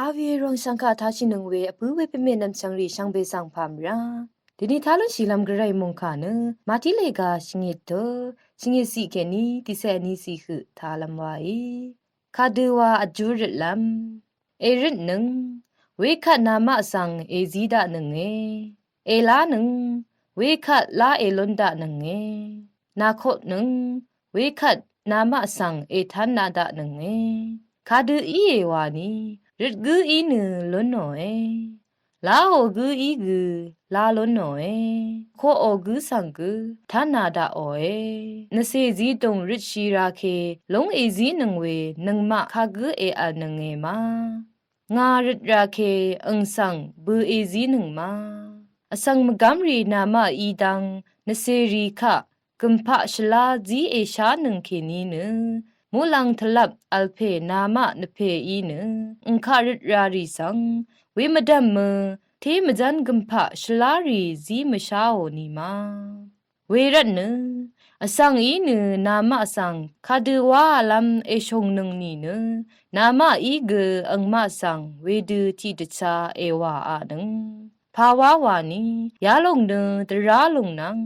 อาเวรองสังฆาทาชินงเวอปือเวเปเมนัมชังรีชังเบสังพามราดินีทาลุชีลัมกระไรมงคาเนมาติเลกาชิงิตโตชิงิสิเกนีติเซนีสิขุทาลัมวาอีคาดูวาอจูริลัมเอริดนึงเวคัดนามะสังเอซีดะนึงเอลานึงเวคัดลาเอลุนดะนึงนาโคนึงเวคัดนามะสังเอทันนาดะนึงคาดูอีเอวานีรดกูอีนึลุนโนลาโอกูอีกูลาลุนโนโคโอกูสังกูทานาดาโอนเซซีตงริชีราเคลงเอซีนึงเวนึงมะคากูเออะนึงมางาริดราเคอังสังบูเอซีนึงมาอสังมกัมรีนามะอีดังนเซรีคะกุมพะชลาจีเอชานึงเคนีนึมูลังทลับอัลเพนามะนเพอีนึอุคาริดรารีสังเวมดัมมเทมจันกุมพะชลารีจีมชาโอนีมาเวรัตนึอสังอีนึนามะสังคาดูวาลัมเอชงนึงนีนึนามะอีกอังมะสังเวดูทีตชาเอวาอะนึงภาวาวานียาลงนึตราลงนัง